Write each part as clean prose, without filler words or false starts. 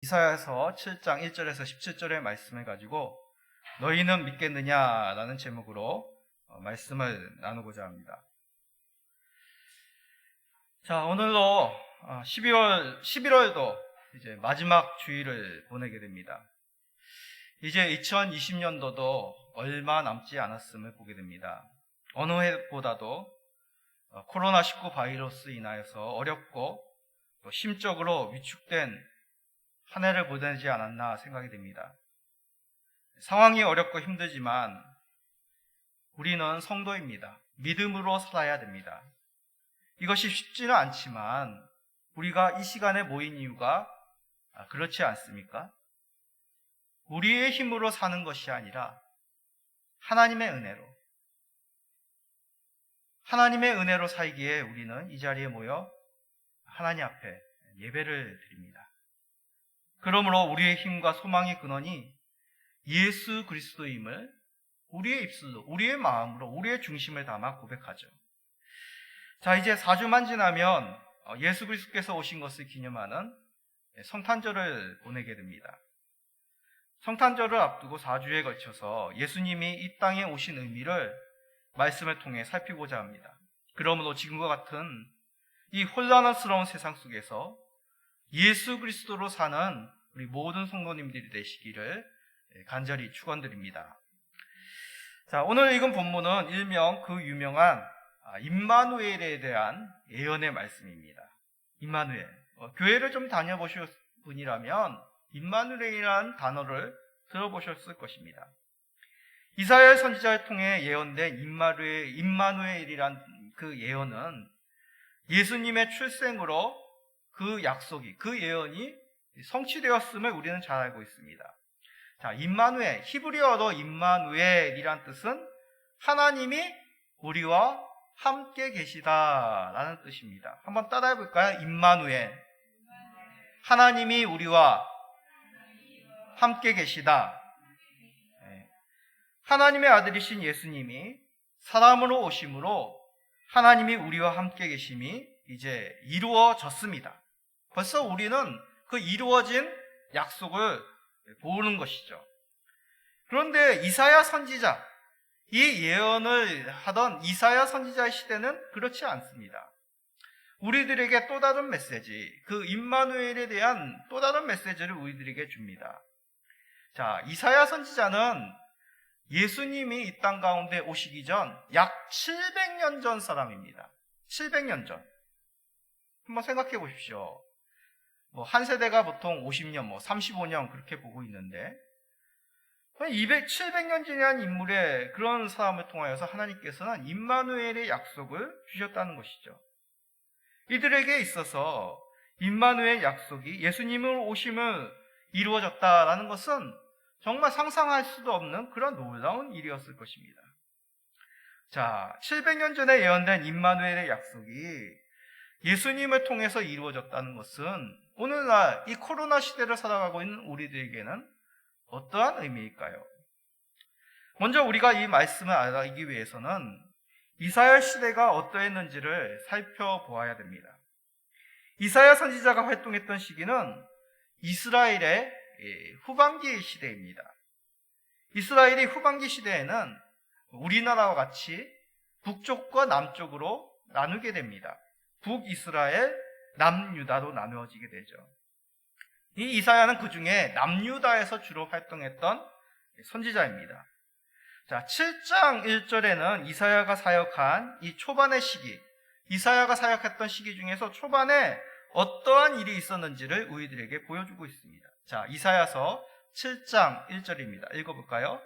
이사야서 7장 1절에서 17절의 말씀을 가지고 너희는 믿겠느냐라는 제목으로 말씀을 나누고자 합니다. 자, 오늘로 11월도 이제 마지막 주일을 보내게 됩니다. 이제 2020년도도 얼마 남지 않았음을 보게 됩니다. 어느 해보다도 코로나19 바이러스 인하여서 어렵고 또 심적으로 위축된 한 해를 보내지 않았나 생각이 됩니다. 상황이 어렵고 힘들지만 우리는 성도입니다. 믿음으로 살아야 됩니다. 이것이 쉽지는 않지만 우리가 이 시간에 모인 이유가 그렇지 않습니까? 우리의 힘으로 사는 것이 아니라 하나님의 은혜로 살기에 우리는 이 자리에 모여 하나님 앞에 예배를 드립니다. 그러므로 우리의 힘과 소망의 근원이 예수 그리스도임을 우리의 입술로, 우리의 마음으로, 우리의 중심을 담아 고백하죠. 자, 이제 4주만 지나면 예수 그리스도께서 오신 것을 기념하는 성탄절을 보내게 됩니다. 성탄절을 앞두고 4주에 걸쳐서 예수님이 이 땅에 오신 의미를 말씀을 통해 살피고자 합니다. 그러므로 지금과 같은 이 혼란스러운 세상 속에서 예수 그리스도로 사는 우리 모든 성도님들이 되시기를 간절히 축원드립니다. 자, 오늘 읽은 본문은 일명 그 유명한 임마누엘에 대한 예언의 말씀입니다. 임마누엘. 교회를 좀 다녀보실 분이라면 임마누엘이라는 단어를 들어보셨을 것입니다. 이사야 선지자를 통해 예언된 임마누엘이란 그 예언은 예수님의 출생으로 그 약속이, 그 예언이 성취되었음을 우리는 잘 알고 있습니다. 자, 임마누엘, 히브리어로 임마누엘이란 뜻은 하나님이 우리와 함께 계시다라는 뜻입니다. 한번 따라해 볼까요? 임마누엘. 하나님이 우리와 함께 계시다. 하나님의 아들이신 예수님이 사람으로 오심으로 하나님이 우리와 함께 계심이 이제 이루어졌습니다. 벌써 우리는 그 이루어진 약속을 보는 것이죠. 그런데 이사야 선지자, 이 예언을 하던 이사야 선지자의 시대는 그렇지 않습니다. 우리들에게 또 다른 메시지, 그 임마누엘에 대한 또 다른 메시지를 우리들에게 줍니다. 자, 이사야 선지자는 예수님이 이 땅 가운데 오시기 전 약 700년 전 사람입니다. 700년 전. 한번 생각해 보십시오. 한 세대가 보통 50년, 35년 그렇게 보고 있는데 700년 지난 인물의 그런 사람을 통하여서 하나님께서는 임마누엘의 약속을 주셨다는 것이죠. 이들에게 있어서 임마누엘 약속이 예수님을 오심을 이루어졌다라는 것은 정말 상상할 수도 없는 그런 놀라운 일이었을 것입니다. 자, 700년 전에 예언된 임마누엘의 약속이 예수님을 통해서 이루어졌다는 것은 오늘날 이 코로나 시대를 살아가고 있는 우리들에게는 어떠한 의미일까요? 먼저 우리가 이 말씀을 알기 위해서는 이사야 시대가 어떠했는지를 살펴보아야 됩니다. 이사야 선지자가 활동했던 시기는 이스라엘의 후반기 시대입니다. 이스라엘의 후반기 시대에는 우리나라와 같이 북쪽과 남쪽으로 나누게 됩니다. 북이스라엘, 남유다로 나누어지게 되죠. 이 이사야는 그 중에 남유다에서 주로 활동했던 선지자입니다. 자, 7장 1절에는 이사야가 사역한 이 초반의 시기, 이사야가 사역했던 시기 중에서 초반에 어떠한 일이 있었는지를 우리들에게 보여주고 있습니다. 자, 이사야서 7장 1절입니다. 읽어볼까요?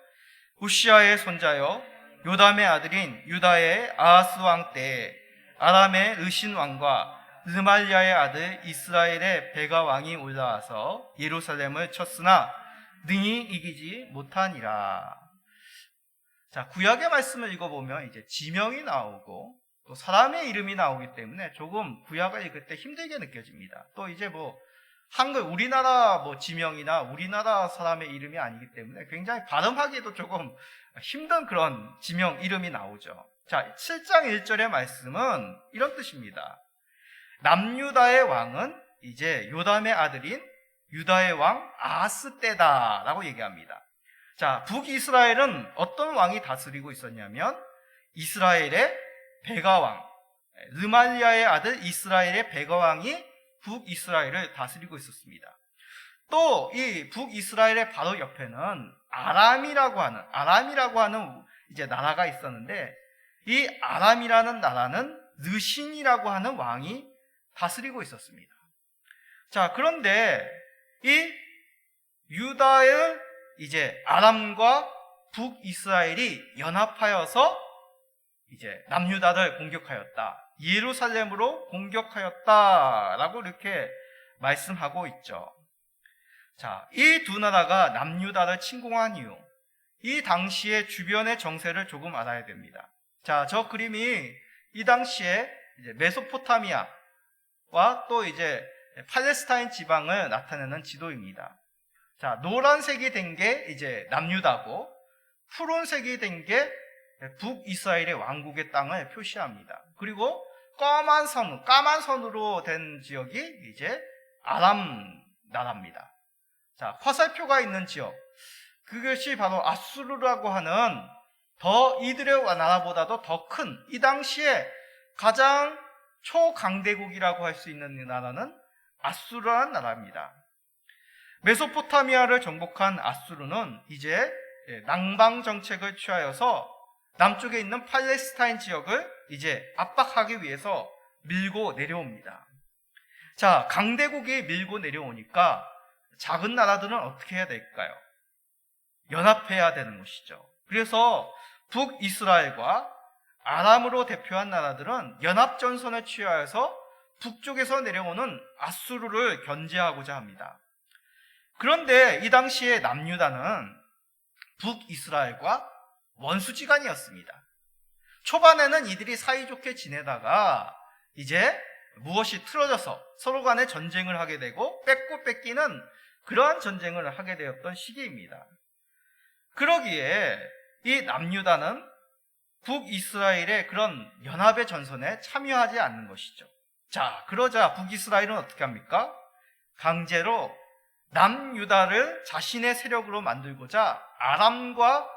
우시아의 손자여 요담의 아들인 유다의 아하스 왕 때에 아람의 르신 왕과 르말리아의 아들 이스라엘의 베가 왕이 올라와서 예루살렘을 쳤으나 능히 이기지 못하니라. 자, 구약의 말씀을 읽어보면 이제 지명이 나오고 또 사람의 이름이 나오기 때문에 조금 구약을 읽을 때 힘들게 느껴집니다. 또 이제 한글, 우리나라 지명이나 우리나라 사람의 이름이 아니기 때문에 굉장히 발음하기도 조금 힘든 그런 지명 이름이 나오죠. 자, 7장 1절의 말씀은 이런 뜻입니다. 남유다의 왕은 이제 요담의 아들인 유다의 왕 아하스 때다라고 얘기합니다. 자, 북이스라엘은 어떤 왕이 다스리고 있었냐면 이스라엘의 베가왕, 르말리아의 아들 이스라엘의 베가왕이 북이스라엘을 다스리고 있었습니다. 또 이 북이스라엘의 바로 옆에는 아람이라고 하는 이제 나라가 있었는데, 이 아람이라는 나라는 르신이라고 하는 왕이 다스리고 있었습니다. 자, 그런데 이 유다의 이제 아람과 북이스라엘이 연합하여서 이제 남유다를 공격하였다, 예루살렘으로 공격하였다라고 이렇게 말씀하고 있죠. 자, 이 두 나라가 남유다를 침공한 이유, 이 당시의 주변의 정세를 조금 알아야 됩니다. 자, 저 그림이 이 당시에 이제 메소포타미아와 또 이제 팔레스타인 지방을 나타내는 지도입니다. 자, 노란색이 된 게 이제 남유다고, 푸른색이 된 게 북이스라엘의 왕국의 땅을 표시합니다. 그리고 까만 선으로 된 지역이 이제 아람 나라입니다. 자, 화살표가 있는 지역, 그것이 바로 아수르라고 하는 이들의 나라보다도 더 큰, 이 당시에 가장 초강대국이라고 할 수 있는 이 나라는 아수르라는 나라입니다. 메소포타미아를 정복한 아수르는 이제 낭방 정책을 취하여서 남쪽에 있는 팔레스타인 지역을 이제 압박하기 위해서 밀고 내려옵니다. 자, 강대국이 밀고 내려오니까 작은 나라들은 어떻게 해야 될까요? 연합해야 되는 것이죠. 그래서 북이스라엘과 아람으로 대표한 나라들은 연합전선을 취하여서 북쪽에서 내려오는 아수르를 견제하고자 합니다. 그런데 이 당시에 남유다는 북이스라엘과 원수지간이었습니다. 초반에는 이들이 사이좋게 지내다가 이제 무엇이 틀어져서 서로 간에 전쟁을 하게 되고 뺏고 뺏기는 그러한 전쟁을 하게 되었던 시기입니다. 그러기에 이 남유다는 북이스라엘의 그런 연합의 전선에 참여하지 않는 것이죠. 자, 그러자 북이스라엘은 어떻게 합니까? 강제로 남유다를 자신의 세력으로 만들고자 아람과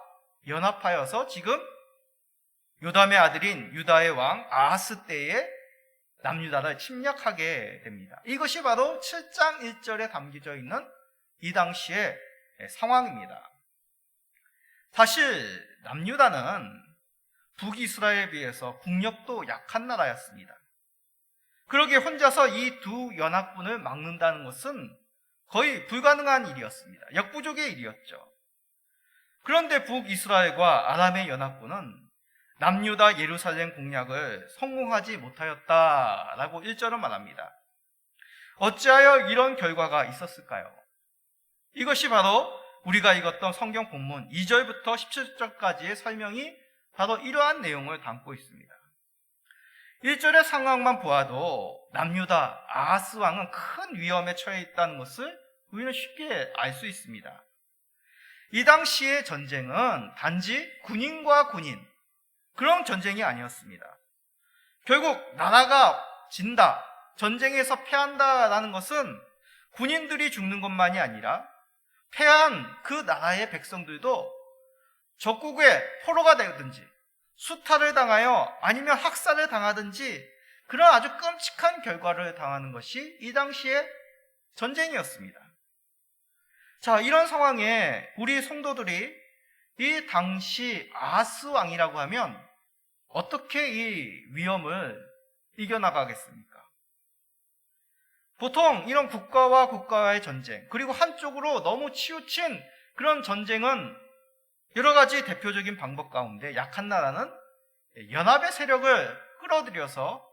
연합하여서 지금 요담의 아들인 유다의 왕 아하스 때에 남유다를 침략하게 됩니다. 이것이 바로 7장 1절에 담겨져 있는 이 당시의 상황입니다. 사실 남유다는 북이스라엘에 비해서 국력도 약한 나라였습니다. 그러기에 혼자서 이 두 연합군을 막는다는 것은 거의 불가능한 일이었습니다. 역부족의 일이었죠. 그런데 북이스라엘과 아람의 연합군은 남유다 예루살렘 공략을 성공하지 못하였다라고 1절은 말합니다. 어찌하여 이런 결과가 있었을까요? 이것이 바로 우리가 읽었던 성경 본문 2절부터 17절까지의 설명이 바로 이러한 내용을 담고 있습니다. 1절의 상황만 보아도 남유다 아하스 왕은 큰 위험에 처해 있다는 것을 우리는 쉽게 알 수 있습니다. 이 당시의 전쟁은 단지 군인과 군인, 그런 전쟁이 아니었습니다. 결국 나라가 진다, 전쟁에서 패한다라는 것은 군인들이 죽는 것만이 아니라 패한 그 나라의 백성들도 적국의 포로가 되든지 수탈을 당하여 아니면 학살을 당하든지 그런 아주 끔찍한 결과를 당하는 것이 이 당시의 전쟁이었습니다. 자, 이런 상황에 우리 성도들이 이 당시 아하스 왕이라고 하면 어떻게 이 위험을 이겨나가겠습니까? 보통 이런 국가와 국가와의 전쟁, 그리고 한쪽으로 너무 치우친 그런 전쟁은 여러 가지 대표적인 방법 가운데 약한 나라는 연합의 세력을 끌어들여서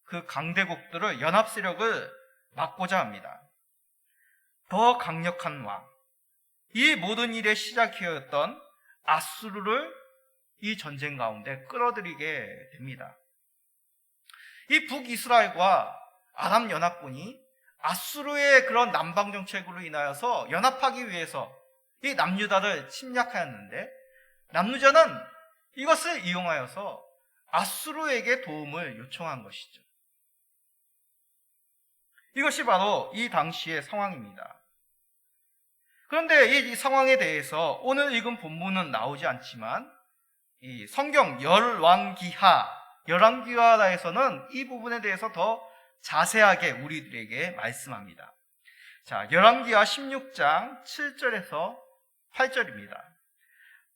그 강대국들을 연합 세력을 막고자 합니다. 더 강력한 왕, 이 모든 일의 시작이었던 아수르를 이 전쟁 가운데 끌어들이게 됩니다. 이 북이스라엘과 아람 연합군이 아수르의 그런 남방 정책으로 인하여서 연합하기 위해서 이 남유다를 침략하였는데, 남유다는 이것을 이용하여서 아수르에게 도움을 요청한 것이죠. 이것이 바로 이 당시의 상황입니다. 그런데 이 상황에 대해서 오늘 읽은 본문은 나오지 않지만 이 성경 열왕기하에서는 이 부분에 대해서 더 자세하게 우리들에게 말씀합니다. 자, 열왕기하 16장 7절에서 8절입니다.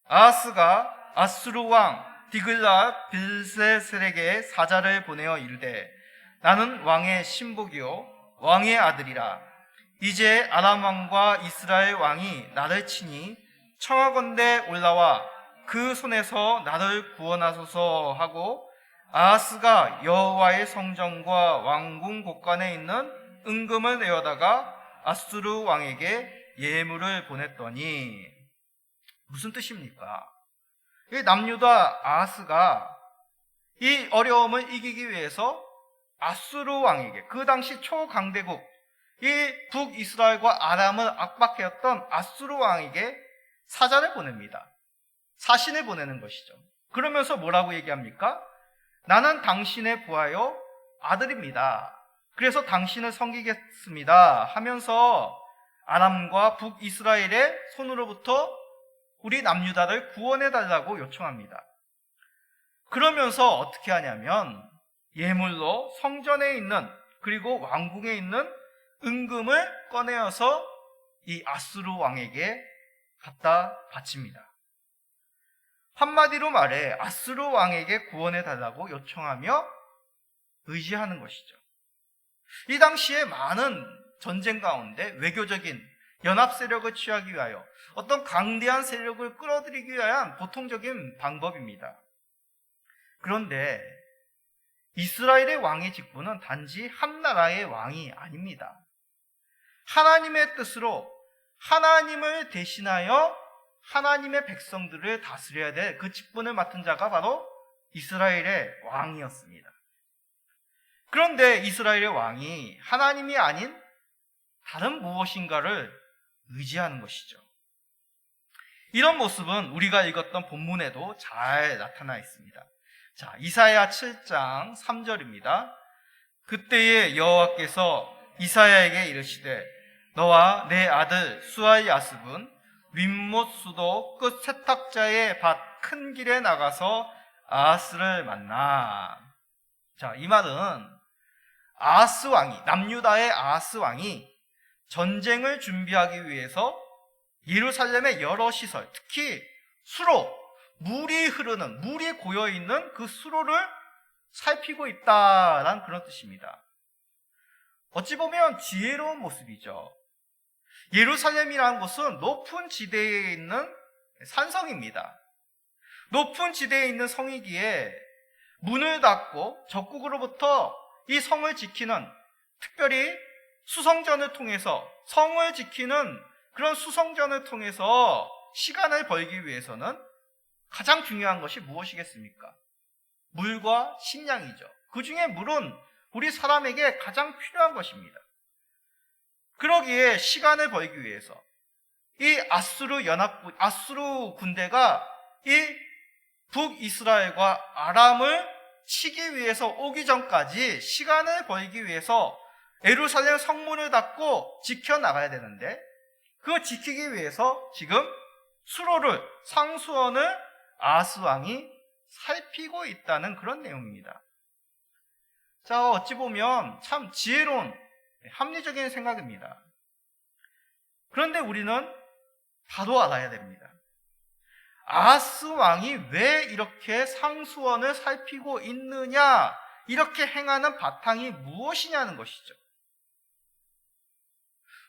아하스가 아수르 왕 디글랏 빌세셀에게 사자를 보내어 이르되 나는 왕의 신복이요 왕의 아들이라. 이제 아람 왕과 이스라엘 왕이 나를 치니 청하건대 올라와 그 손에서 나를 구원하소서 하고 아하스가 여호와의 성전과 왕궁 곳간에 있는 은금을 내어다가 아수르 왕에게 예물을 보냈더니. 무슨 뜻입니까? 이 남유다 아하스가 이 어려움을 이기기 위해서 아수르 왕에게, 그 당시 초강대국 이 북이스라엘과 아람을 압박해왔던 아수르 왕에게 사자를 보냅니다. 사신을 보내는 것이죠. 그러면서 뭐라고 얘기합니까? 나는 당신의 부하요 아들입니다. 그래서 당신을 섬기겠습니다 하면서 아람과 북이스라엘의 손으로부터 우리 남유다를 구원해달라고 요청합니다. 그러면서 어떻게 하냐면 예물로 성전에 있는, 그리고 왕궁에 있는 은금을 꺼내어서 이 아수르 왕에게 갖다 바칩니다. 한마디로 말해 아수르 왕에게 구원해달라고 요청하며 의지하는 것이죠. 이 당시에 많은 전쟁 가운데 외교적인 연합 세력을 취하기 위하여 어떤 강대한 세력을 끌어들이기 위한 보통적인 방법입니다. 그런데 이스라엘의 왕의 직분은 단지 한 나라의 왕이 아닙니다. 하나님의 뜻으로 하나님을 대신하여 하나님의 백성들을 다스려야 될 그 직분을 맡은 자가 바로 이스라엘의 왕이었습니다. 그런데 이스라엘의 왕이 하나님이 아닌 다른 무엇인가를 의지하는 것이죠. 이런 모습은 우리가 읽었던 본문에도 잘 나타나 있습니다. 자, 이사야 7장 3절입니다. 그때에 여호와께서 이사야에게 이르시되 너와 내 아들 수알 야습은 윗못 수도 끝 세탁자의 밭 큰 길에 나가서 아하스를 만나. 자, 이 말은 아하스 왕이, 남유다의 아하스 왕이 전쟁을 준비하기 위해서 예루살렘의 여러 시설, 특히 수로, 물이 흐르는, 물이 고여있는 그 수로를 살피고 있다라는 그런 뜻입니다. 어찌 보면 지혜로운 모습이죠. 예루살렘이라는 곳은 높은 지대에 있는 산성입니다. 높은 지대에 있는 성이기에 문을 닫고 적국으로부터 이 성을 지키는, 특별히 수성전을 통해서, 성을 지키는 그런 수성전을 통해서 시간을 벌기 위해서는 가장 중요한 것이 무엇이겠습니까? 물과 식량이죠. 그 중에 물은 우리 사람에게 가장 필요한 것입니다. 그러기에 시간을 벌기 위해서 이 아수르 군대가 이 북이스라엘과 아람을 치기 위해서 오기 전까지 시간을 벌기 위해서 예루살렘 성문을 닫고 지켜나가야 되는데, 그거 지키기 위해서 지금 수로를, 상수원을 아하스 왕이 살피고 있다는 그런 내용입니다. 자, 어찌 보면 참 지혜로운 합리적인 생각입니다. 그런데 우리는 바로 알아야 됩니다. 아하스 왕이 왜 이렇게 상수원을 살피고 있느냐, 이렇게 행하는 바탕이 무엇이냐는 것이죠.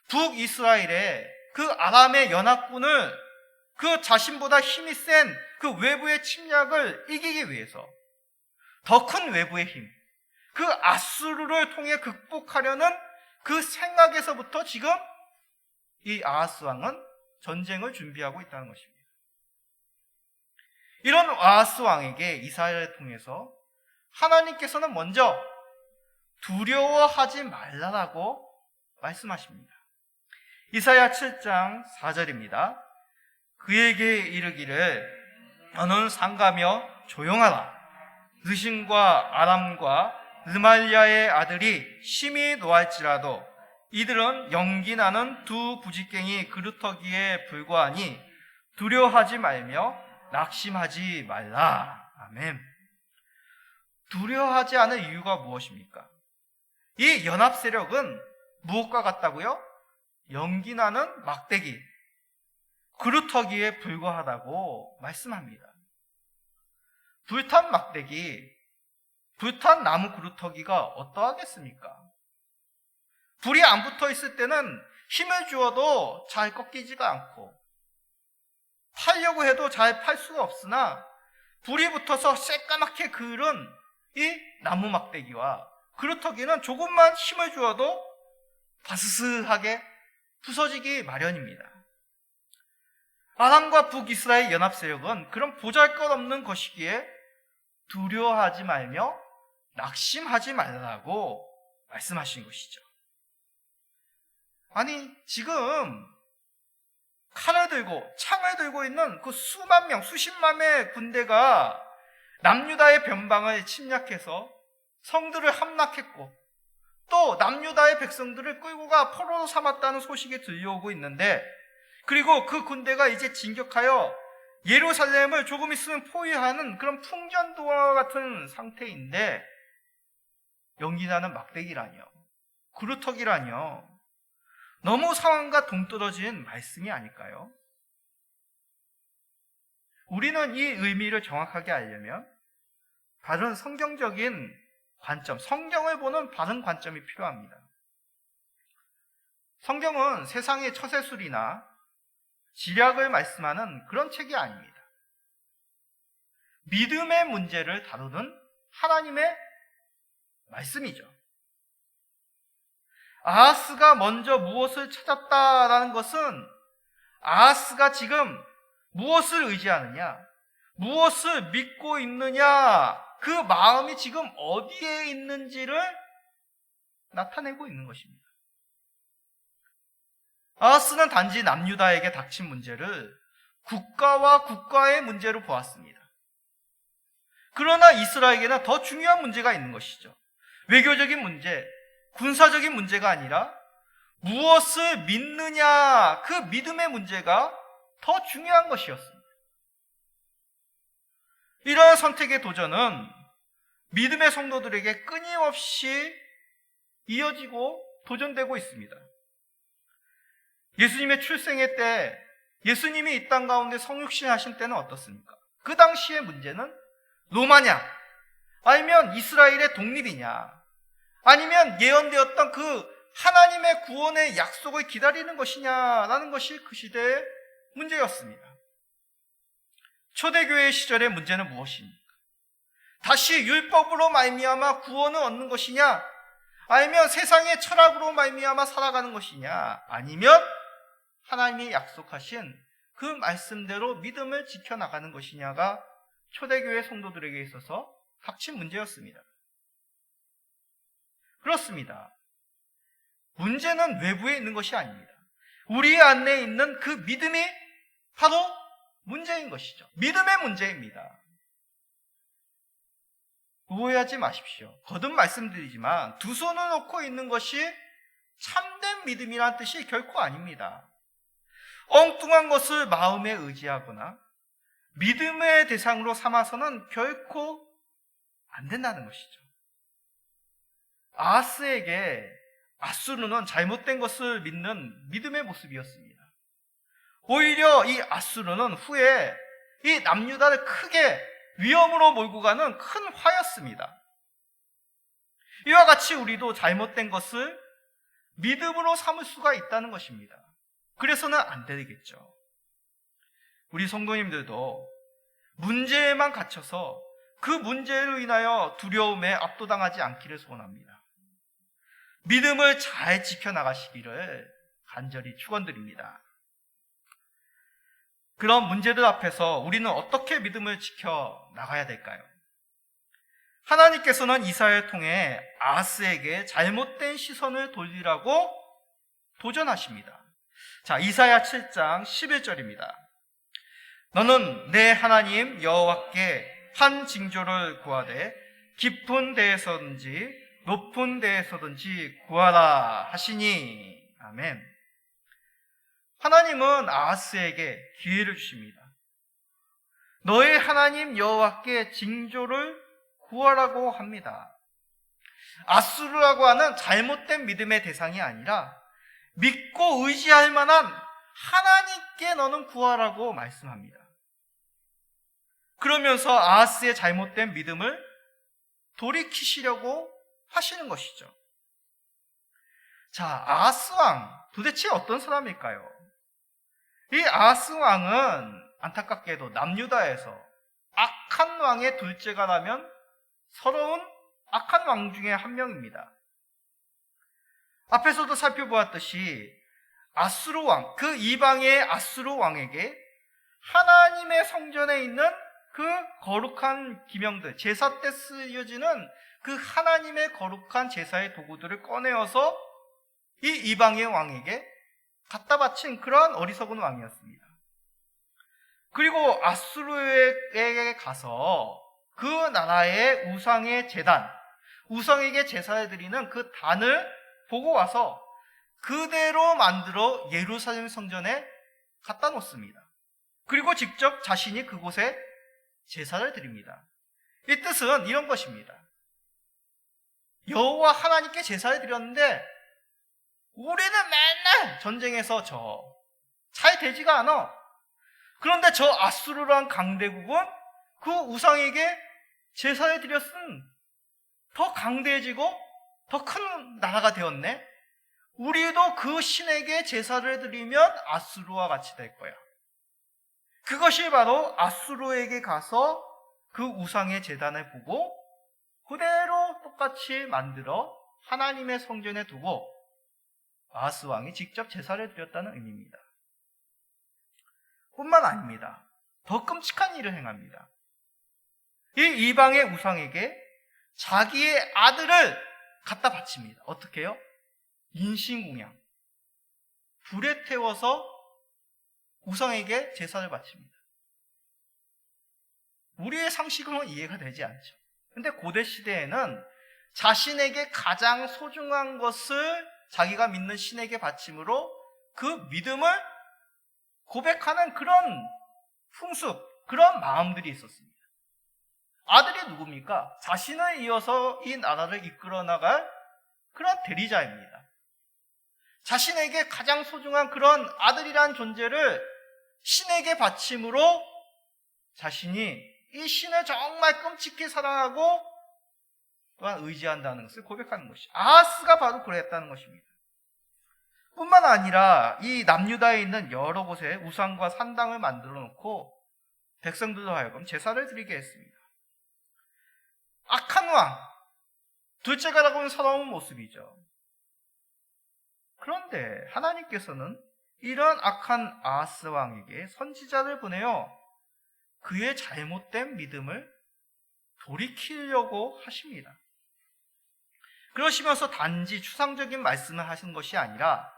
북이스라엘의 그 아람의 연합군을, 그 자신보다 힘이 센 그 외부의 침략을 이기기 위해서 더 큰 외부의 힘, 그 아수르를 통해 극복하려는 그 생각에서부터 지금 이 아하스 왕은 전쟁을 준비하고 있다는 것입니다. 이런 아하스 왕에게 이사야를 통해서 하나님께서는 먼저 두려워하지 말라라고 말씀하십니다. 이사야 7장 4절입니다. 그에게 이르기를 너는 상가며 조용하라. 르신과 아람과 르말리아의 아들이 심히 노할지라도 이들은 연기나는 두 부직갱이 그루터기에 불과하니 두려워하지 말며 낙심하지 말라. 아멘. 두려워하지 않을 이유가 무엇입니까? 이 연합 세력은 무엇과 같다고요? 연기나는 막대기, 그루터기에 불과하다고 말씀합니다. 불탄 막대기, 불탄 나무 그루터기가 어떠하겠습니까? 불이 안 붙어 있을 때는 힘을 주어도 잘 꺾이지가 않고 팔려고 해도 잘 팔 수가 없으나 불이 붙어서 새까맣게 그을은 이 나무 막대기와 그루터기는 조금만 힘을 주어도 바스스하게 부서지기 마련입니다. 아람과 북이스라엘 연합세력은 그런 보잘것없는 것이기에 두려워하지 말며 낙심하지 말라고 말씀하신 것이죠. 아니, 지금 칼을 들고 창을 들고 있는 그 수만 명, 수십만의 군대가 남유다의 변방을 침략해서 성들을 함락했고 또 남유다의 백성들을 끌고 가 포로로 삼았다는 소식이 들려오고 있는데, 그리고 그 군대가 이제 진격하여 예루살렘을 조금 있으면 포위하는 그런 풍전도와 같은 상태인데 연기나는 막대기라뇨, 그루터기라뇨. 너무 상황과 동떨어진 말씀이 아닐까요? 우리는 이 의미를 정확하게 알려면 바른 성경적인 관점, 성경을 보는 바른 관점이 필요합니다. 성경은 세상의 처세술이나 지략을 말씀하는 그런 책이 아닙니다. 믿음의 문제를 다루는 하나님의 말씀이죠. 아하스가 먼저 무엇을 찾았다라는 것은 아하스가 지금 무엇을 의지하느냐, 무엇을 믿고 있느냐, 그 마음이 지금 어디에 있는지를 나타내고 있는 것입니다. 아하스는 단지 남유다에게 닥친 문제를 국가와 국가의 문제로 보았습니다. 그러나 이스라엘에게는 더 중요한 문제가 있는 것이죠. 외교적인 문제, 군사적인 문제가 아니라 무엇을 믿느냐, 그 믿음의 문제가 더 중요한 것이었습니다. 이러한 선택의 도전은 믿음의 성도들에게 끊임없이 이어지고 도전되고 있습니다. 예수님의 출생의 때, 예수님이 이 땅 가운데 성육신 하신 때는 어떻습니까? 그 당시의 문제는 로마냐, 아니면 이스라엘의 독립이냐, 아니면 예언되었던 그 하나님의 구원의 약속을 기다리는 것이냐라는 것이 그 시대의 문제였습니다. 초대교회 시절의 문제는 무엇입니까? 다시 율법으로 말미암아 구원을 얻는 것이냐, 아니면 세상의 철학으로 말미암아 살아가는 것이냐, 아니면 하나님이 약속하신 그 말씀대로 믿음을 지켜나가는 것이냐가 초대교회 성도들에게 있어서 닥친 문제였습니다. 그렇습니다. 문제는 외부에 있는 것이 아닙니다. 우리 안에 있는 그 믿음이 바로 문제인 것이죠. 믿음의 문제입니다. 오해하지 마십시오. 거듭 말씀드리지만 두 손을 놓고 있는 것이 참된 믿음이란 뜻이 결코 아닙니다. 엉뚱한 것을 마음에 의지하거나 믿음의 대상으로 삼아서는 결코 안 된다는 것이죠. 아하스에게 아수르는 잘못된 것을 믿는 믿음의 모습이었습니다. 오히려 이 아수르는 후에 이 남유다를 크게 위험으로 몰고 가는 큰 화였습니다. 이와 같이 우리도 잘못된 것을 믿음으로 삼을 수가 있다는 것입니다. 그래서는 안 되겠죠. 우리 성도님들도 문제에만 갇혀서 그 문제로 인하여 두려움에 압도당하지 않기를 소원합니다. 믿음을 잘 지켜나가시기를 간절히 축원드립니다. 그런 문제들 앞에서 우리는 어떻게 믿음을 지켜나가야 될까요? 하나님께서는 이사야를 통해 아하스에게 잘못된 시선을 돌리라고 도전하십니다. 자, 이사야 7장 11절입니다. 너는 내 하나님 여호와께 한 징조를 구하되 깊은 데에서든지 높은 데에서든지 구하라 하시니. 아멘. 하나님은 아하스에게 기회를 주십니다. 너의 하나님 여호와께 징조를 구하라고 합니다. 아수르라고 하는 잘못된 믿음의 대상이 아니라 믿고 의지할 만한 하나님께 너는 구하라고 말씀합니다. 그러면서 아하스의 잘못된 믿음을 돌이키시려고 하시는 것이죠. 자, 아하스 왕 도대체 어떤 사람일까요? 이 아하스 왕은 안타깝게도 남유다에서 악한 왕의 둘째가라면 서러운 악한 왕 중에 한 명입니다. 앞에서도 살펴보았듯이 아수르 왕, 그 이방의 아수르 왕에게 하나님의 성전에 있는 그 거룩한 기명들, 제사 때 쓰여지는 그 하나님의 거룩한 제사의 도구들을 꺼내어서 이 이방의 왕에게 갖다 바친 그러한 어리석은 왕이었습니다. 그리고 아수르에게 가서 그 나라의 우상의 제단, 우상에게 제사를 드리는 그 단을 보고 와서 그대로 만들어 예루살렘 성전에 갖다 놓습니다. 그리고 직접 자신이 그곳에 제사를 드립니다. 이 뜻은 이런 것입니다. 여호와 하나님께 제사를 드렸는데 우리는 맨날 전쟁에서 잘 되지가 않아. 그런데 저 아수르란 강대국은 그 우상에게 제사를 드렸은 더 강대해지고 더 큰 나라가 되었네. 우리도 그 신에게 제사를 드리면 아수르와 같이 될 거야. 그것이 바로 아수르에게 가서 그 우상의 제단을 보고 그대로 똑같이 만들어 하나님의 성전에 두고 아하스 왕이 직접 제사를 드렸다는 의미입니다. 뿐만 아닙니다. 더 끔찍한 일을 행합니다. 이 이방의 우상에게 자기의 아들을 갖다 바칩니다. 어떻게 해요? 인신공양. 불에 태워서 우상에게 제사를 바칩니다. 우리의 상식으로는 이해가 되지 않죠. 근데 고대 시대에는 자신에게 가장 소중한 것을 자기가 믿는 신에게 바침으로 그 믿음을 고백하는 그런 풍습, 그런 마음들이 있었습니다. 아들이 누굽니까? 자신을 이어서 이 나라를 이끌어 나갈 그런 대리자입니다. 자신에게 가장 소중한 그런 아들이란 존재를 신에게 바침으로 자신이 이 신을 정말 끔찍히 사랑하고 또한 의지한다는 것을 고백하는 것이죠. 아하스가 바로 그랬다는 것입니다. 뿐만 아니라 이 남유다에 있는 여러 곳에 우상과 산당을 만들어 놓고 백성들로 하여금 제사를 드리게 했습니다. 악한 왕, 둘째가라고는 서러운 모습이죠. 그런데 하나님께서는 이런 악한 아하스 왕에게 선지자를 보내어 그의 잘못된 믿음을 돌이키려고 하십니다. 그러시면서 단지 추상적인 말씀을 하신 것이 아니라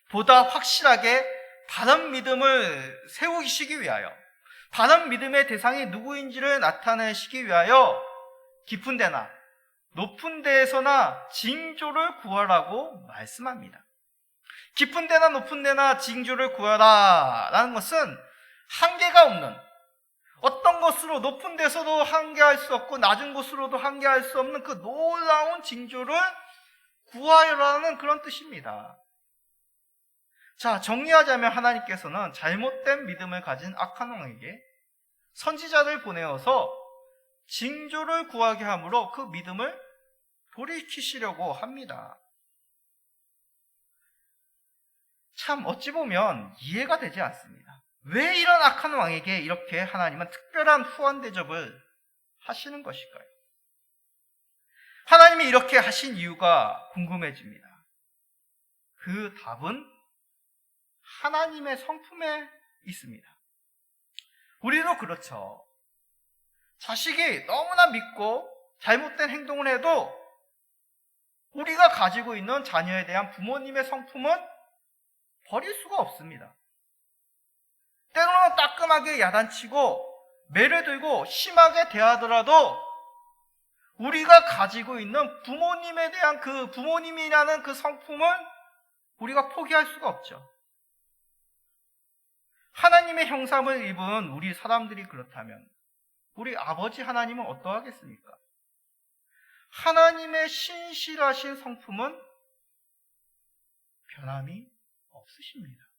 보다 확실하게 바른 믿음을 세우시기 위하여, 바른 믿음의 대상이 누구인지를 나타내시기 위하여 깊은 데나 높은 데에서나 징조를 구하라고 말씀합니다. 깊은 데나 높은 데나 징조를 구하라 라는 것은 한계가 없는, 어떤 것으로 높은 데서도 한계할 수 없고 낮은 곳으로도 한계할 수 없는 그 놀라운 징조를 구하라는 그런 뜻입니다. 자, 정리하자면 하나님께서는 잘못된 믿음을 가진 악한 왕에게 선지자를 보내어서 징조를 구하게 함으로 그 믿음을 돌이키시려고 합니다. 참 어찌 보면 이해가 되지 않습니다. 왜 이런 악한 왕에게 이렇게 하나님은 특별한 후원 대접을 하시는 것일까요? 하나님이 이렇게 하신 이유가 궁금해집니다. 그 답은 하나님의 성품에 있습니다. 우리도 그렇죠. 자식이 너무나 믿고 잘못된 행동을 해도 우리가 가지고 있는 자녀에 대한 부모님의 성품은 버릴 수가 없습니다. 때로는 따끔하게 야단치고 매를 들고 심하게 대하더라도 우리가 가지고 있는 부모님에 대한 그 부모님이라는 그 성품을 우리가 포기할 수가 없죠. 하나님의 형상을 입은 우리 사람들이 그렇다면 우리 아버지 하나님은 어떠하겠습니까? 하나님의 신실하신 성품은 변함이 없으십니다.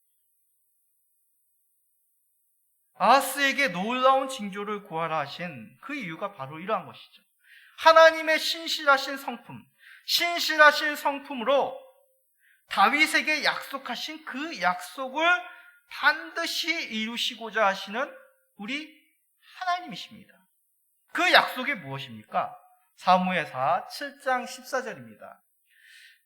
아하스에게 놀라운 징조를 구하라 하신 그 이유가 바로 이러한 것이죠. 하나님의 신실하신 성품, 신실하신 성품으로 다윗에게 약속하신 그 약속을 반드시 이루시고자 하시는 우리 하나님이십니다. 그 약속이 무엇입니까? 사무엘하 7장 14절입니다.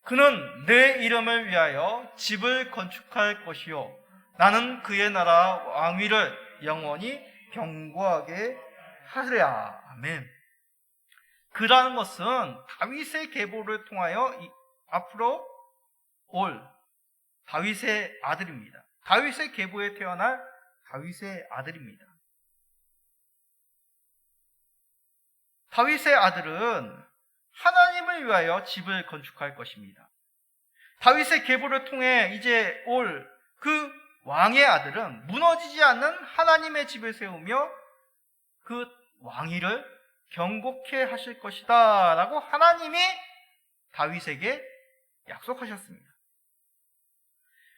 그는 내 이름을 위하여 집을 건축할 것이요 나는 그의 나라 왕위를 영원히 견고하게 하리라. 아멘. 그라는 것은 다윗의 계보를 통하여 앞으로 올 다윗의 아들입니다. 다윗의 계보에 태어날 다윗의 아들입니다. 다윗의 아들은 하나님을 위하여 집을 건축할 것입니다. 다윗의 계보를 통해 이제 올 그 왕의 아들은 무너지지 않는 하나님의 집을 세우며 그 왕위를 견고케 하실 것이다 라고 하나님이 다윗에게 약속하셨습니다.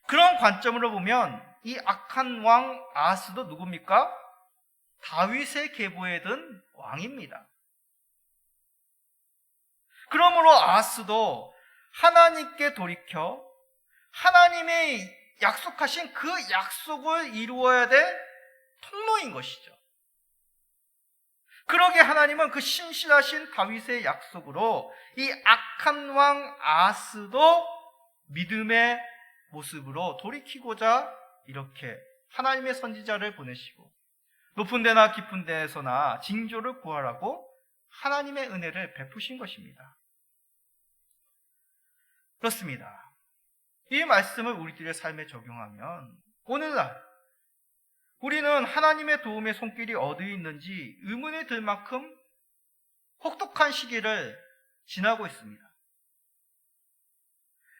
그런 관점으로 보면 이 악한 왕 아하스도 누굽니까? 다윗의 계보에 든 왕입니다. 그러므로 아하스도 하나님께 돌이켜 하나님의 약속하신 그 약속을 이루어야 될 통로인 것이죠. 그러게 하나님은 그 신실하신 다윗의 약속으로 이 악한 왕 아하스도 믿음의 모습으로 돌이키고자 이렇게 하나님의 선지자를 보내시고 높은 데나 깊은 데에서나 징조를 구하라고 하나님의 은혜를 베푸신 것입니다. 그렇습니다. 이 말씀을 우리들의 삶에 적용하면 오늘날 우리는 하나님의 도움의 손길이 어디 있는지 의문이 들 만큼 혹독한 시기를 지나고 있습니다.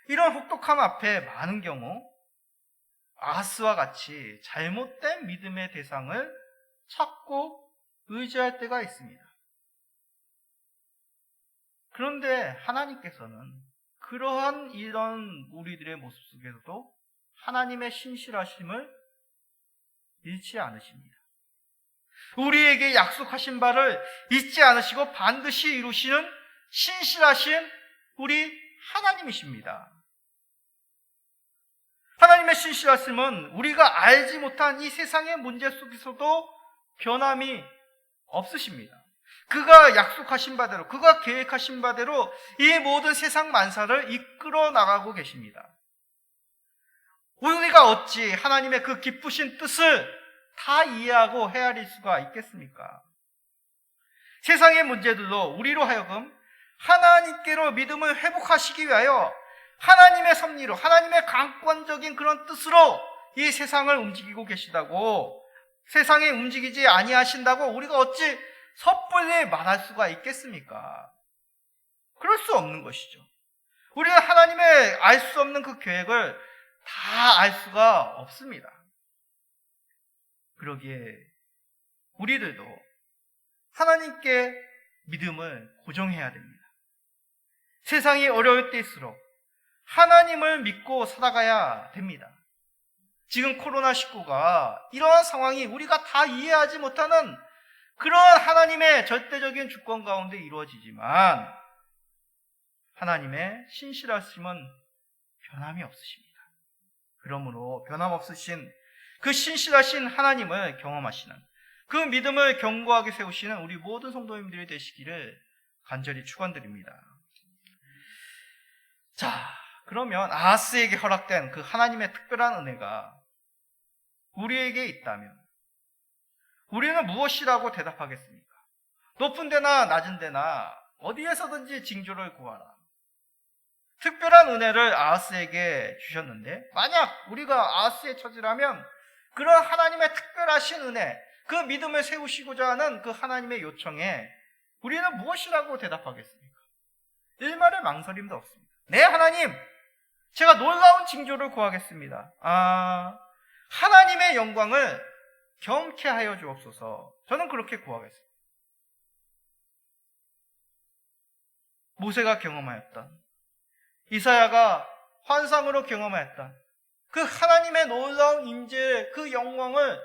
이런 혹독함 앞에 많은 경우 아하스와 같이 잘못된 믿음의 대상을 찾고 의지할 때가 있습니다. 그런데 하나님께서는 그러한 이런 우리들의 모습 속에서도 하나님의 신실하심을 잃지 않으십니다. 우리에게 약속하신 바를 잊지 않으시고 반드시 이루시는 신실하신 우리 하나님이십니다. 하나님의 신실하심은 우리가 알지 못한 이 세상의 문제 속에서도 변함이 없으십니다. 그가 약속하신 바대로, 그가 계획하신 바대로 이 모든 세상 만사를 이끌어 나가고 계십니다. 우리가 어찌 하나님의 그 기쁘신 뜻을 다 이해하고 헤아릴 수가 있겠습니까? 세상의 문제들도 우리로 하여금 하나님께로 믿음을 회복하시기 위하여 하나님의 섭리로, 하나님의 강권적인 그런 뜻으로 이 세상을 움직이고 계시다고, 세상에 움직이지 아니하신다고 우리가 어찌 섣불리 말할 수가 있겠습니까? 그럴 수 없는 것이죠. 우리는 하나님의 알 수 없는 그 계획을 다 알 수가 없습니다. 그러기에 우리들도 하나님께 믿음을 고정해야 됩니다. 세상이 어려울 때일수록 하나님을 믿고 살아가야 됩니다. 지금 코로나19가 이러한 상황이 우리가 다 이해하지 못하는 그러한 하나님의 절대적인 주권 가운데 이루어지지만 하나님의 신실하심은 변함이 없으십니다. 그러므로 변함없으신 그 신실하신 하나님을 경험하시는, 그 믿음을 견고하게 세우시는 우리 모든 성도님들이 되시기를 간절히 축원드립니다. 자, 그러면 아하스에게 허락된 그 하나님의 특별한 은혜가 우리에게 있다면 우리는 무엇이라고 대답하겠습니까? 높은 데나 낮은 데나 어디에서든지 징조를 구하라. 특별한 은혜를 아하스에게 주셨는데 만약 우리가 아하스의 처지라면 그런 하나님의 특별하신 은혜, 그 믿음을 세우시고자 하는 그 하나님의 요청에 우리는 무엇이라고 대답하겠습니까? 일말의 망설임도 없습니다. 네, 하나님, 제가 놀라운 징조를 구하겠습니다. 하나님의 영광을 경험케 하여 주옵소서. 저는 그렇게 구하겠습니다. 모세가 경험하였던, 이사야가 환상으로 경험하였던 그 하나님의 놀라운 임재, 그 영광을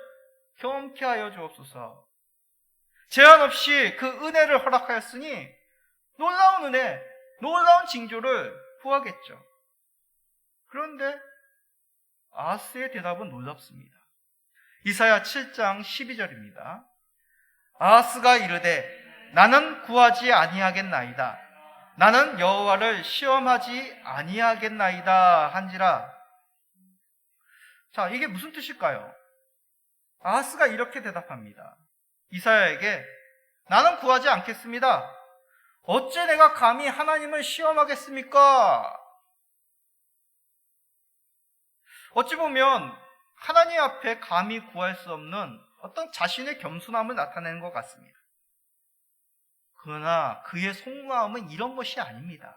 경험케 하여 주옵소서. 제한 없이 그 은혜를 허락하였으니 놀라운 은혜, 놀라운 징조를 구하겠죠. 그런데 아하스의 대답은 놀랍습니다. 이사야 7장 12절입니다. 아하스가 이르되 나는 구하지 아니하겠나이다. 나는 여호와를 시험하지 아니하겠나이다 한지라. 자, 이게 무슨 뜻일까요? 아하스가 이렇게 대답합니다. 이사야에게 나는 구하지 않겠습니다. 어째 내가 감히 하나님을 시험하겠습니까? 어찌 보면 하나님 앞에 감히 구할 수 없는 어떤 자신의 겸손함을 나타내는 것 같습니다. 그러나 그의 속마음은 이런 것이 아닙니다.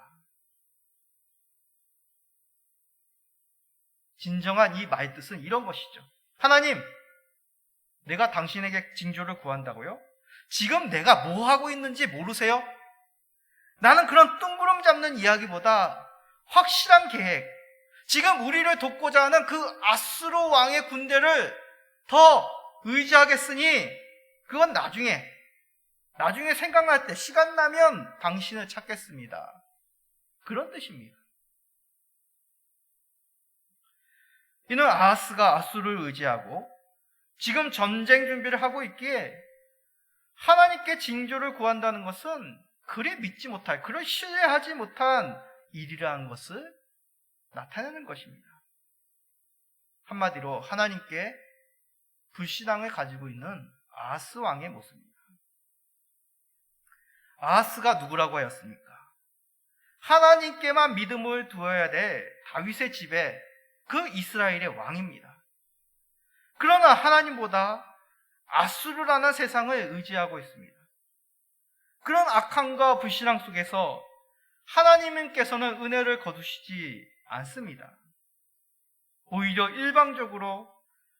진정한 이 말뜻은 이런 것이죠. 하나님, 내가 당신에게 징조를 구한다고요? 지금 내가 뭐 하고 있는지 모르세요? 나는 그런 뜬구름 잡는 이야기보다 확실한 계획, 지금 우리를 돕고자 하는 그 아수르 왕의 군대를 더 의지하겠으니 그건 나중에 생각날 때 시간 나면 당신을 찾겠습니다. 그런 뜻입니다. 이는 아하스가 아수르를 의지하고 지금 전쟁 준비를 하고 있기에 하나님께 징조를 구한다는 것은 그리 믿지 못할, 그리 신뢰하지 못한 일이라는 것을 나타내는 것입니다. 한마디로 하나님께 불신앙을 가지고 있는 아하스 왕의 모습입니다. 아하스가 누구라고 하였습니까? 하나님께만 믿음을 두어야 될 다윗의 집에 그 이스라엘의 왕입니다. 그러나 하나님보다 아수르라는 세상을 의지하고 있습니다. 그런 악함과 불신앙 속에서 하나님께서는 은혜를 거두시지 않습니다. 오히려 일방적으로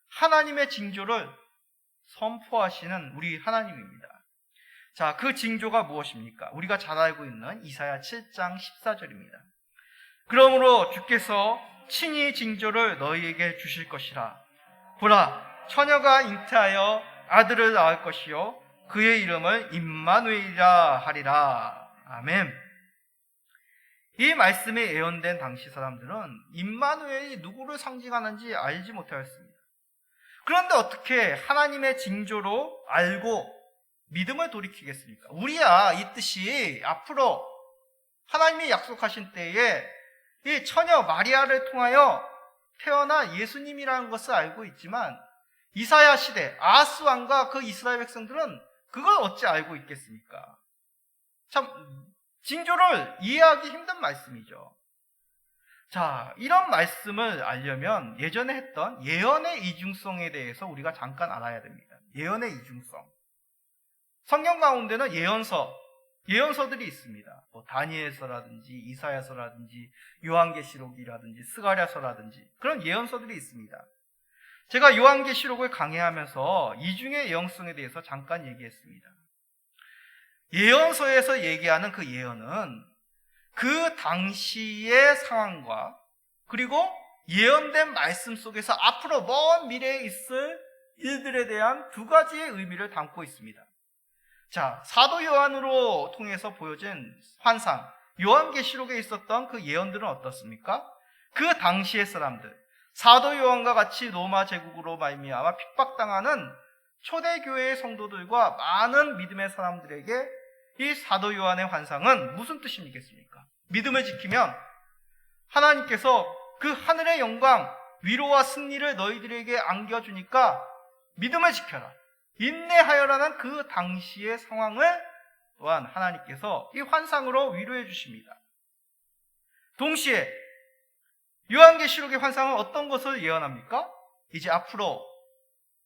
하나님의 징조를 선포하시는 우리 하나님입니다. 자, 그 징조가 무엇입니까? 우리가 잘 알고 있는 이사야 7장 14절입니다. 그러므로 주께서 친히 징조를 너희에게 주실 것이라. 보라, 처녀가 잉태하여 아들을 낳을 것이요 그의 이름을 임마누엘이라 하리라. 아멘. 이 말씀이 예언된 당시 사람들은 임마누엘이 누구를 상징하는지 알지 못하였습니다. 그런데 어떻게 하나님의 징조로 알고 믿음을 돌이키겠습니까? 우리야 이 뜻이 앞으로 하나님이 약속하신 때에 이 처녀 마리아를 통하여 태어난 예수님이라는 것을 알고 있지만 이사야 시대 아하스 왕과 그 이스라엘 백성들은 그걸 어찌 알고 있겠습니까? 참 징조를 이해하기 힘든 말씀이죠. 자, 이런 말씀을 알려면 예전에 했던 예언의 이중성에 대해서 우리가 잠깐 알아야 됩니다. 예언의 이중성. 성경 가운데는 예언서들이 있습니다. 뭐 다니엘서라든지 이사야서라든지 요한계시록이라든지 스가랴서라든지 그런 예언서들이 있습니다. 제가 요한계시록을 강의하면서 이중의 예언성에 대해서 잠깐 얘기했습니다. 예언서에서 얘기하는 그 예언은 그 당시의 상황과 그리고 예언된 말씀 속에서 앞으로 먼 미래에 있을 일들에 대한 두 가지의 의미를 담고 있습니다. 자, 사도 요한으로 통해서 보여진 환상, 요한계시록에 있었던 그 예언들은 어떻습니까? 그 당시의 사람들, 사도 요한과 같이 로마 제국으로 말미암아 핍박당하는 초대교회의 성도들과 많은 믿음의 사람들에게 이 사도 요한의 환상은 무슨 뜻이겠습니까? 믿음을 지키면 하나님께서 그 하늘의 영광, 위로와 승리를 너희들에게 안겨주니까 믿음을 지켜라, 인내하여라는 그 당시의 상황을 또한 하나님께서 이 환상으로 위로해 주십니다. 동시에 요한계시록의 환상은 어떤 것을 예언합니까? 이제 앞으로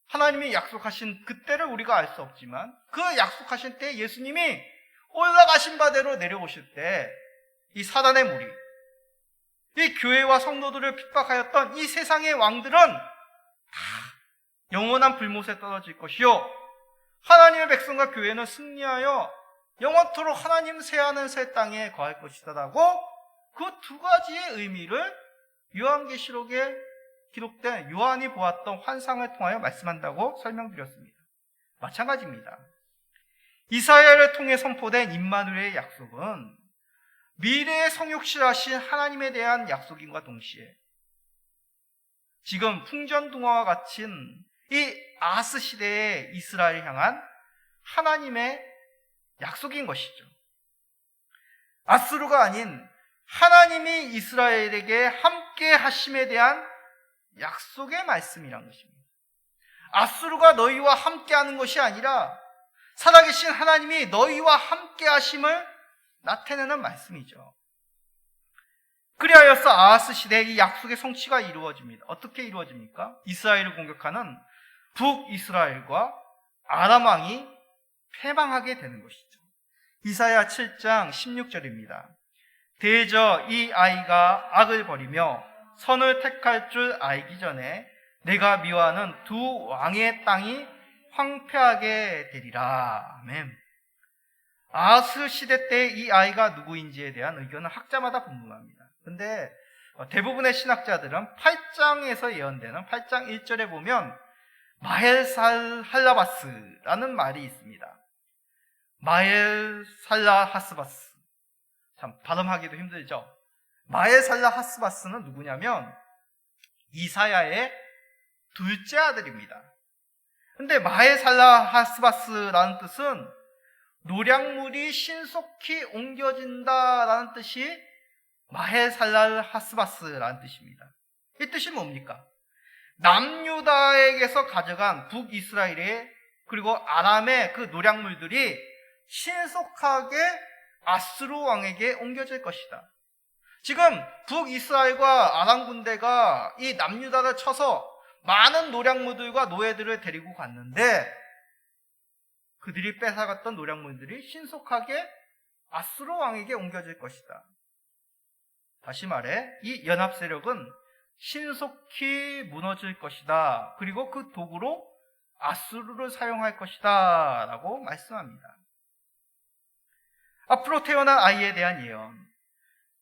하나님이 약속하신 그때를 우리가 알 수 없지만 그 약속하신 때 예수님이 올라가신 바대로 내려오실 때 이 사단의 무리, 이 교회와 성도들을 핍박하였던 이 세상의 왕들은 다 영원한 불못에 떨어질 것이요, 하나님의 백성과 교회는 승리하여 영원토록 하나님 세하는 새 땅에 거할 것이다 라고 그 두 가지의 의미를 요한계시록에 기록된 요한이 보았던 환상을 통하여 말씀한다고 설명드렸습니다. 마찬가지입니다. 이사야를 통해 선포된 임마누엘의 약속은 미래의 성육신하신 하나님에 대한 약속인과 동시에 지금 풍전등화와 갇힌 이 아하스 시대의 이스라엘을 향한 하나님의 약속인 것이죠. 아수르가 아닌 하나님이 이스라엘에게 함께 하심에 대한 약속의 말씀이란 것입니다. 아수르가 너희와 함께 하는 것이 아니라 살아계신 하나님이 너희와 함께 하심을 나타내는 말씀이죠. 그리하여서 아하스 시대에 이 약속의 성취가 이루어집니다. 어떻게 이루어집니까? 이스라엘을 공격하는 북이스라엘과 아람 왕이 패망하게 되는 것이죠. 이사야 7장 16절입니다. 대저 이 아이가 악을 버리며 선을 택할 줄 알기 전에 내가 미워하는 두 왕의 땅이 황폐하게 되리라. 아멘. 아하스 시대 때 이 아이가 누구인지에 대한 의견은 학자마다 분분합니다. 근데 대부분의 신학자들은 8장에서 예언되는 8장 1절에 보면 마헬살할라바스라는 말이 있습니다. 마헬살라하스바스. 참 발음하기도 힘들죠. 마헬살라하스바스는 누구냐면 이사야의 둘째 아들입니다. 근데 마헬살라하스바스라는 뜻은 노략물이 신속히 옮겨진다라는 뜻이 마헬살라하스바스라는 뜻입니다. 이 뜻이 뭡니까? 남유다에게서 가져간 북이스라엘의 그리고 아람의 그 노략물들이 신속하게 아수르 왕에게 옮겨질 것이다. 지금 북이스라엘과 아람 군대가 이 남유다를 쳐서 많은 노략물들과 노예들을 데리고 갔는데 그들이 뺏어갔던 노략물들이 신속하게 아수르 왕에게 옮겨질 것이다. 다시 말해 이 연합 세력은 신속히 무너질 것이다. 그리고 그 도구로 아수르를 사용할 것이다 라고 말씀합니다. 앞으로 태어난 아이에 대한 예언,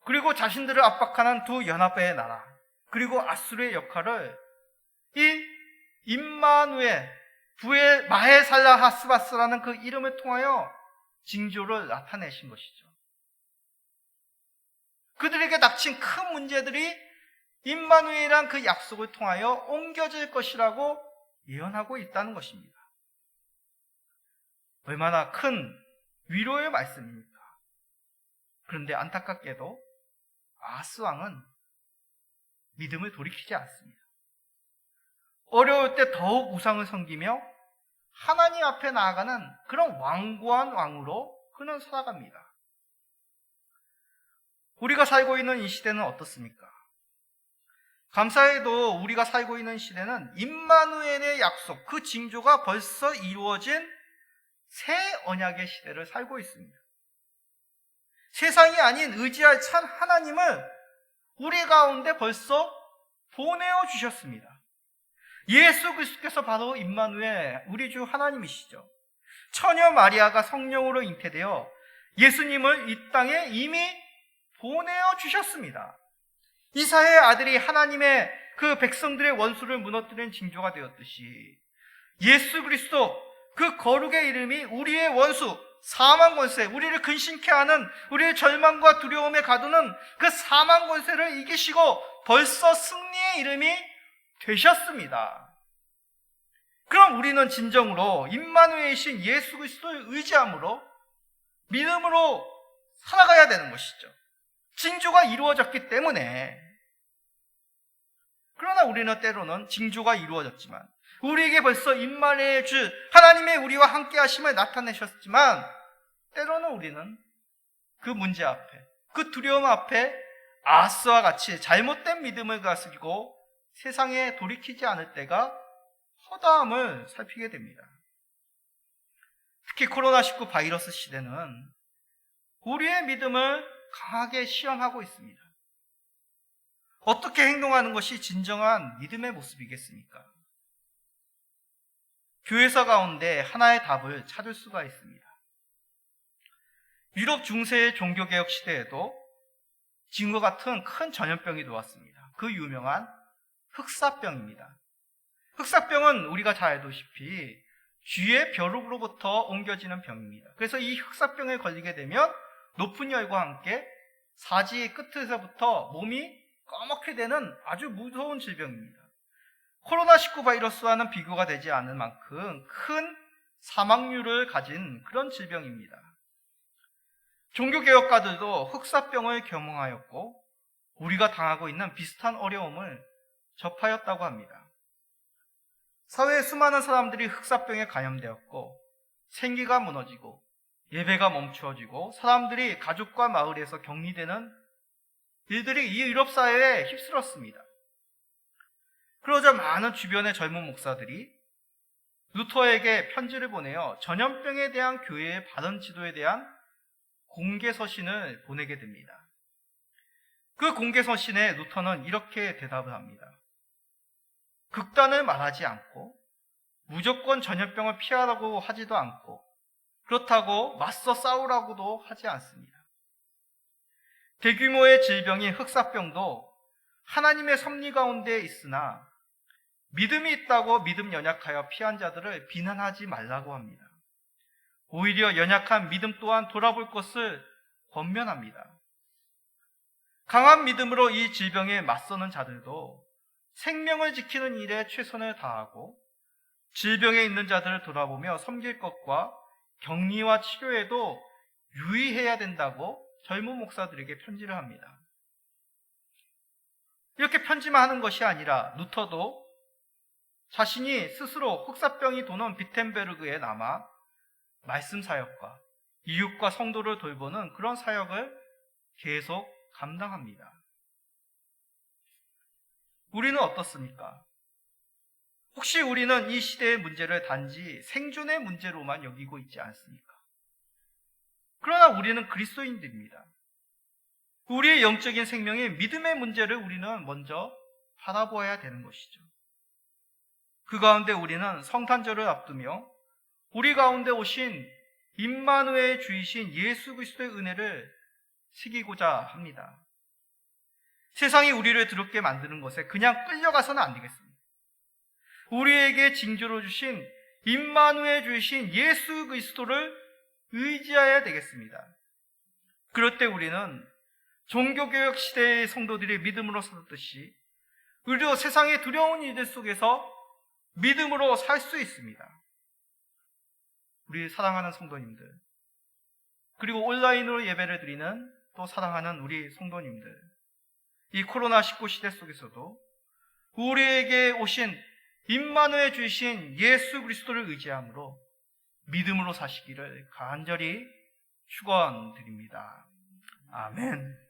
그리고 자신들을 압박하는 두 연합의 나라, 그리고 아수르의 역할을 이 임마누엘 부의 마헬살라하스바스라는 그 이름을 통하여 징조를 나타내신 것이죠. 그들에게 닥친 큰 문제들이 임마누엘이란 그 약속을 통하여 옮겨질 것이라고 예언하고 있다는 것입니다. 얼마나 큰 위로의 말씀입니까? 그런데 안타깝게도 아하스 왕은 믿음을 돌이키지 않습니다. 어려울 때 더욱 우상을 섬기며 하나님 앞에 나아가는 그런 완고한 왕으로 그는 살아갑니다. 우리가 살고 있는 이 시대는 어떻습니까? 감사해도 우리가 살고 있는 시대는 임마누엘의 약속, 그 징조가 벌써 이루어진 새 언약의 시대를 살고 있습니다. 세상이 아닌 의지할 참 하나님을 우리 가운데 벌써 보내어 주셨습니다. 예수 그리스도께서 바로 임마누엘, 우리 주 하나님이시죠. 처녀 마리아가 성령으로 잉태되어 예수님을 이 땅에 이미 보내어 주셨습니다. 이사야의 아들이 하나님의 그 백성들의 원수를 무너뜨리는 징조가 되었듯이 예수 그리스도 그 거룩의 이름이 우리의 원수, 사망 권세, 우리를 근심케 하는 우리의 절망과 두려움에 가두는 그 사망 권세를 이기시고 벌써 승리의 이름이 되셨습니다. 그럼 우리는 진정으로 임마누엘이신 예수 그리스도를 의지함으로 믿음으로 살아가야 되는 것이죠. 징조가 이루어졌기 때문에. 그러나 우리는 때로는 징조가 이루어졌지만 우리에게 벌써 임마누엘의 주 하나님의 우리와 함께 하심을 나타내셨지만 때로는 우리는 그 문제 앞에, 그 두려움 앞에 아하스와 같이 잘못된 믿음을 가지고 세상에 돌이키지 않을 때가 허다함을 살피게 됩니다. 특히 코로나19 바이러스 시대는 우리의 믿음을 강하게 시험하고 있습니다. 어떻게 행동하는 것이 진정한 믿음의 모습이겠습니까? 교회사 가운데 하나의 답을 찾을 수가 있습니다. 유럽 중세의 종교개혁 시대에도 지금과 같은 큰 전염병이 들어왔습니다. 그 유명한 흑사병입니다. 흑사병은 우리가 잘 알다시피 쥐의 벼룩으로부터 옮겨지는 병입니다. 그래서 이 흑사병에 걸리게 되면 높은 열과 함께 사지의 끝에서부터 몸이 꺼멓게 되는 아주 무서운 질병입니다. 코로나19 바이러스와는 비교가 되지 않을 만큼 큰 사망률을 가진 그런 질병입니다. 종교개혁가들도 흑사병을 경험하였고 우리가 당하고 있는 비슷한 어려움을 접하였다고 합니다. 사회의 수많은 사람들이 흑사병에 감염되었고 생기가 무너지고 예배가 멈추어지고 사람들이 가족과 마을에서 격리되는 일들이 이 유럽 사회에 휩쓸었습니다. 그러자 많은 주변의 젊은 목사들이 루터에게 편지를 보내어 전염병에 대한 교회의 바른 지도에 대한 공개 서신을 보내게 됩니다. 그 공개 서신에 루터는 이렇게 대답을 합니다. 극단을 말하지 않고 무조건 전염병을 피하라고 하지도 않고 그렇다고 맞서 싸우라고도 하지 않습니다. 대규모의 질병인 흑사병도 하나님의 섭리 가운데 있으나 믿음이 있다고 믿음 연약하여 피한 자들을 비난하지 말라고 합니다. 오히려 연약한 믿음 또한 돌아볼 것을 권면합니다. 강한 믿음으로 이 질병에 맞서는 자들도 생명을 지키는 일에 최선을 다하고 질병에 있는 자들을 돌아보며 섬길 것과 격리와 치료에도 유의해야 된다고 젊은 목사들에게 편지를 합니다. 이렇게 편지만 하는 것이 아니라 루터도 자신이 스스로 흑사병이 도는 비텐베르그에 남아 말씀 사역과 이웃과 성도를 돌보는 그런 사역을 계속 감당합니다. 우리는 어떻습니까? 혹시 우리는 이 시대의 문제를 단지 생존의 문제로만 여기고 있지 않습니까? 그러나 우리는 그리스도인들입니다. 우리의 영적인 생명의 믿음의 문제를 우리는 먼저 바라보아야 되는 것이죠. 그 가운데 우리는 성탄절을 앞두며 우리 가운데 오신 임마누엘 주이신 예수 그리스도의 은혜를 새기고자 합니다. 세상이 우리를 더럽게 만드는 것에 그냥 끌려가서는 안 되겠습니다. 우리에게 징조로 주신 임마누엘 주이신 예수 그리스도를 의지해야 되겠습니다. 그럴 때 우리는 종교개혁 시대의 성도들이 믿음으로 살았듯이 우리도 세상의 두려운 일들 속에서 믿음으로 살 수 있습니다. 우리 사랑하는 성도님들, 그리고 온라인으로 예배를 드리는 또 사랑하는 우리 성도님들, 이 코로나19 시대 속에서도 우리에게 오신 임마누엘 주신 예수 그리스도를 의지함으로 믿음으로 사시기를 간절히 축원드립니다. 아멘.